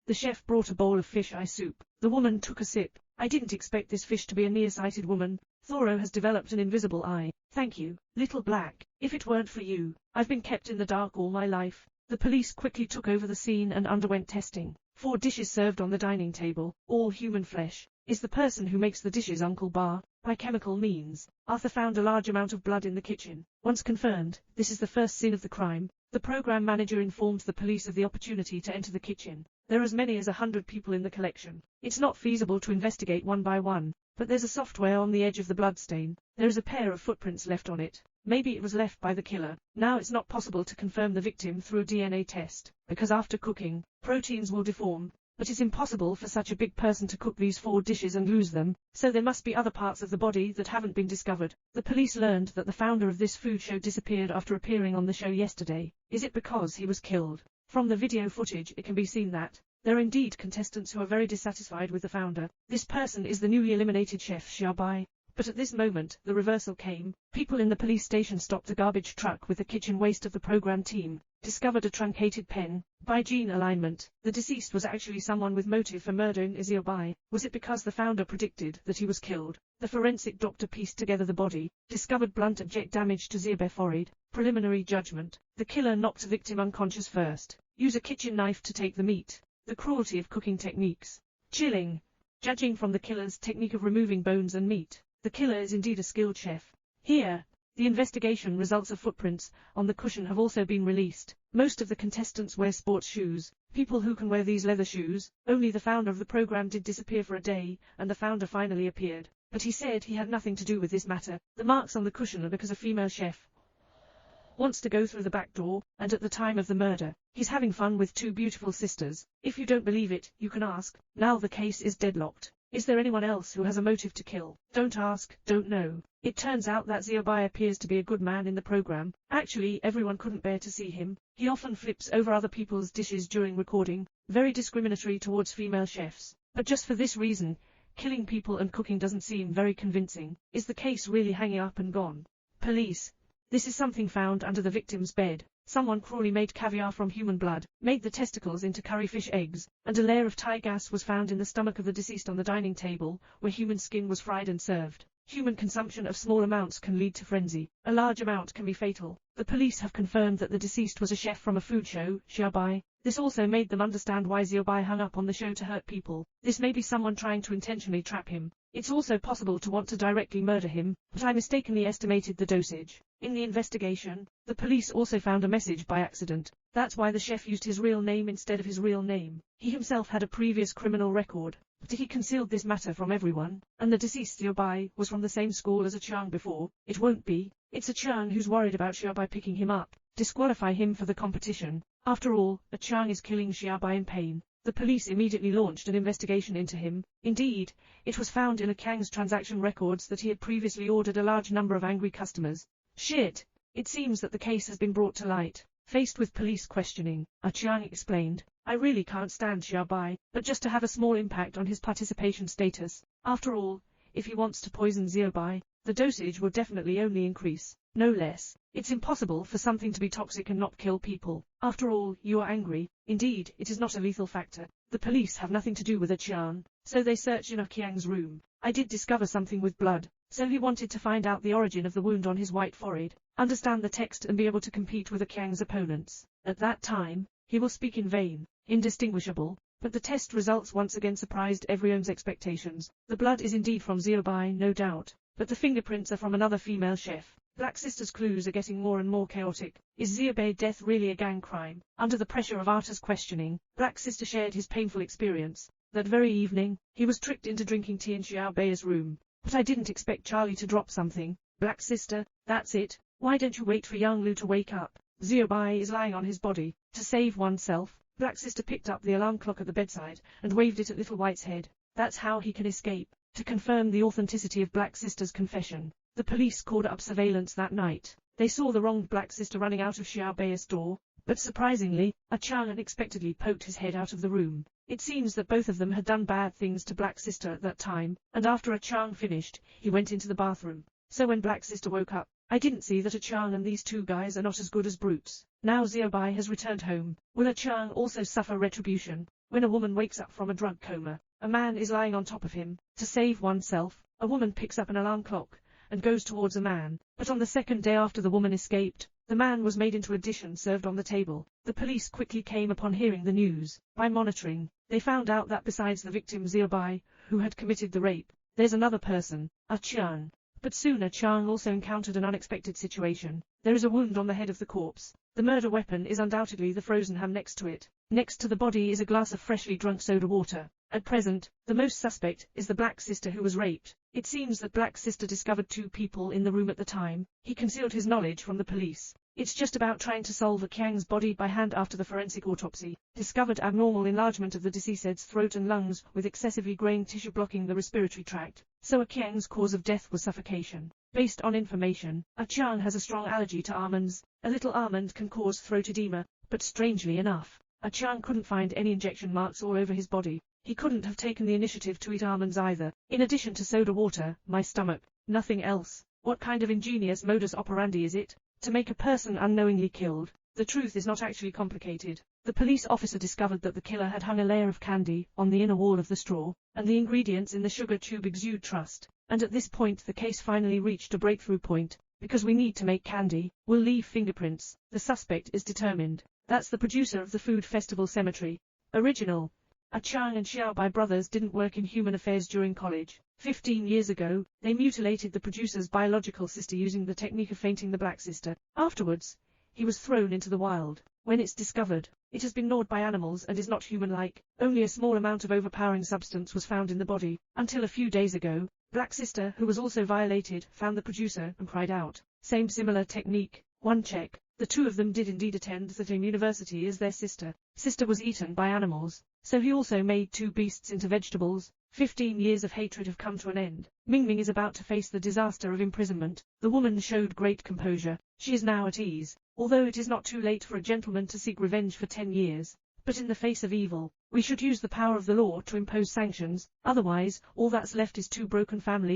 The chef brought a bowl of fish eye soup. The woman took a sip. I didn't expect this fish to be a nearsighted woman. Thoreau has developed an invisible eye. Thank you, little black. If it weren't for you, I've been kept in the dark all my life. The police quickly took over the scene and underwent testing. 4 dishes served on the dining table, all human flesh. Is the person who makes the dishes Uncle Bar? By chemical means. Arthur found a large amount of blood in the kitchen. Once confirmed, this is the first scene of the crime. The program manager informed the police of the opportunity to enter the kitchen. There are as many as 100 people in the collection. It's not feasible to investigate one by one, but there's a software on the edge of the bloodstain. There is a pair of footprints left on it. Maybe it was left by the killer. Now it's not possible to confirm the victim through a DNA test, because after cooking, proteins will deform. But it's impossible for such a big person to cook these 4 dishes and lose them, so there must be other parts of the body that haven't been discovered. The police learned that the founder of this food show disappeared after appearing on the show yesterday. Is it because he was killed? From the video footage it can be seen that there are indeed contestants who are very dissatisfied with the founder. This person is the newly eliminated chef Xiaobai. But at this moment, the reversal came. People in the police station stopped the garbage truck with the kitchen waste of the program team, discovered a truncated pen. By gene alignment, the deceased was actually someone with motive for murdering Xiaobai. Was it because the founder predicted that he was killed? The forensic doctor pieced together the body, discovered blunt object damage to Xiaobai's forehead. Preliminary judgment. The killer knocked the victim unconscious first. Use a kitchen knife to take the meat. The cruelty of cooking techniques. Chilling. Judging from the killer's technique of removing bones and meat, the killer is indeed a skilled chef. Here, the investigation results of footprints on the cushion have also been released. Most of the contestants wear sports shoes. People who can wear these leather shoes. Only the founder of the program did disappear for a day, and the founder finally appeared. But he said he had nothing to do with this matter. The marks on the cushion are because a female chef wants to go through the back door, and at the time of the murder, he's having fun with 2 beautiful sisters. If you don't believe it, you can ask. Now the case is deadlocked. Is there anyone else who has a motive to kill? Don't ask, don't know. It turns out that Xiaobai appears to be a good man in the program. Actually, everyone couldn't bear to see him. He often flips over other people's dishes during recording, very discriminatory towards female chefs. But just for this reason, killing people and cooking doesn't seem very convincing. Is the case really hanging up and gone? Police. This is something found under the victim's bed. Someone cruelly made caviar from human blood, made the testicles into curryfish eggs, and a layer of Thai gas was found in the stomach of the deceased on the dining table, where human skin was fried and served. Human consumption of small amounts can lead to frenzy. A large amount can be fatal. The police have confirmed that the deceased was a chef from a food show, Xiaobai. This also made them understand why Xiaobai hung up on the show to hurt people. This may be someone trying to intentionally trap him. It's also possible to want to directly murder him, but I mistakenly estimated the dosage. In the investigation, the police also found a message by accident. That's why the chef used his real name instead of his real name. He himself had a previous criminal record, but he concealed this matter from everyone, and the deceased Xiaobai was from the same school as a Chiang before. It won't be. It's a Chiang who's worried about Xiaobai picking him up, disqualify him for the competition. After all, a Chiang is killing Xiaobai in pain. The police immediately launched an investigation into him. Indeed, it was found in a Chiang's transaction records that he had previously ordered a large number of angry customers. Shit! It seems that the case has been brought to light. Faced with police questioning, a Chiang explained, I really can't stand Xiaobai, but just to have a small impact on his participation status. After all, if he wants to poison Xiaobai, the dosage will definitely only increase, no less. It's impossible for something to be toxic and not kill people. After all, you are angry. Indeed, it is not a lethal factor. The police have nothing to do with a Chiang, so they searched in Chiang's room. I did discover something with blood, so he wanted to find out the origin of the wound on his white forehead, understand the text and be able to compete with Chiang's opponents. At that time, he will speak in vain, indistinguishable, but the test results once again surprised everyone's expectations. The blood is indeed from Xiaobai, no doubt, but the fingerprints are from another female chef. Black Sister's clues are getting more and more chaotic. Is Xiaobai's death really a gang crime? Under the pressure of Arthur's questioning, Black Sister shared his painful experience. That very evening, he was tricked into drinking tea in Xiaobai's room. But I didn't expect Charlie to drop something. Black Sister, that's it. Why don't you wait for young Lu to wake up? Xiaobai is lying on his body. To save oneself, Black Sister picked up the alarm clock at the bedside and waved it at Little White's head. That's how he can escape. To confirm the authenticity of Black Sister's confession, the police called up surveillance that night. They saw the wronged Black Sister running out of Xiaobai's door, but surprisingly, a Chiang unexpectedly poked his head out of the room. It seems that both of them had done bad things to Black Sister at that time, and after a Chiang finished, he went into the bathroom. So when Black Sister woke up, I didn't see that a Chiang and these 2 guys are not as good as brutes. Now Xiaobai has returned home. Will a Chiang also suffer retribution? When a woman wakes up from a drug coma, a man is lying on top of him. To save oneself, a woman picks up an alarm clock and goes towards a man. But on the second day after the woman escaped, the man was made into a dish and served on the table. The police quickly came upon hearing the news. By monitoring, they found out that besides the victim Xiaobai, who had committed the rape, there's another person, a Chiang. But soon a Chiang also encountered an unexpected situation. There is a wound on the head of the corpse. The murder weapon is undoubtedly the frozen ham next to it. Next to the body is a glass of freshly drunk soda water. At present, the most suspect is the Black Sister who was raped. It seems that Black Sister discovered two people in the room at the time. He concealed his knowledge from the police. It's just about trying to solve a Kiang's body by hand after the forensic autopsy. Discovered abnormal enlargement of the deceased's throat and lungs with excessively graying tissue blocking the respiratory tract. So a Kiang's cause of death was suffocation. Based on information, a Chiang has a strong allergy to almonds. A little almond can cause throat edema, but strangely enough, a Chiang couldn't find any injection marks all over his body. He couldn't have taken the initiative to eat almonds either. In addition to soda water, my stomach, nothing else. What kind of ingenious modus operandi is it? To make a person unknowingly killed. The truth is not actually complicated. The police officer discovered that the killer had hung a layer of candy on the inner wall of the straw, and the ingredients in the sugar tube exude trust. And at this point the case finally reached a breakthrough point. Because we need to make candy, we'll leave fingerprints. The suspect is determined. That's the producer of the Food Festival Cemetery. Original. A Chiang and Xiaobai brothers didn't work in human affairs during college. 15 years ago, they mutilated the producer's biological sister using the technique of fainting the Black Sister. Afterwards, he was thrown into the wild. When it's discovered, it has been gnawed by animals and is not human-like. Only a small amount of overpowering substance was found in the body. Until a few days ago, Black Sister, who was also violated, found the producer and cried out. Same similar technique. One check. The two of them did indeed attend the same university as their sister. Sister was eaten by animals, so he also made two beasts into vegetables. 15 years of hatred have come to an end. Mingming is about to face the disaster of imprisonment. The woman showed great composure. She is now at ease, although it is not too late for a gentleman to seek revenge for 10 years. But in the face of evil, we should use the power of the law to impose sanctions. Otherwise, all that's left is two broken families.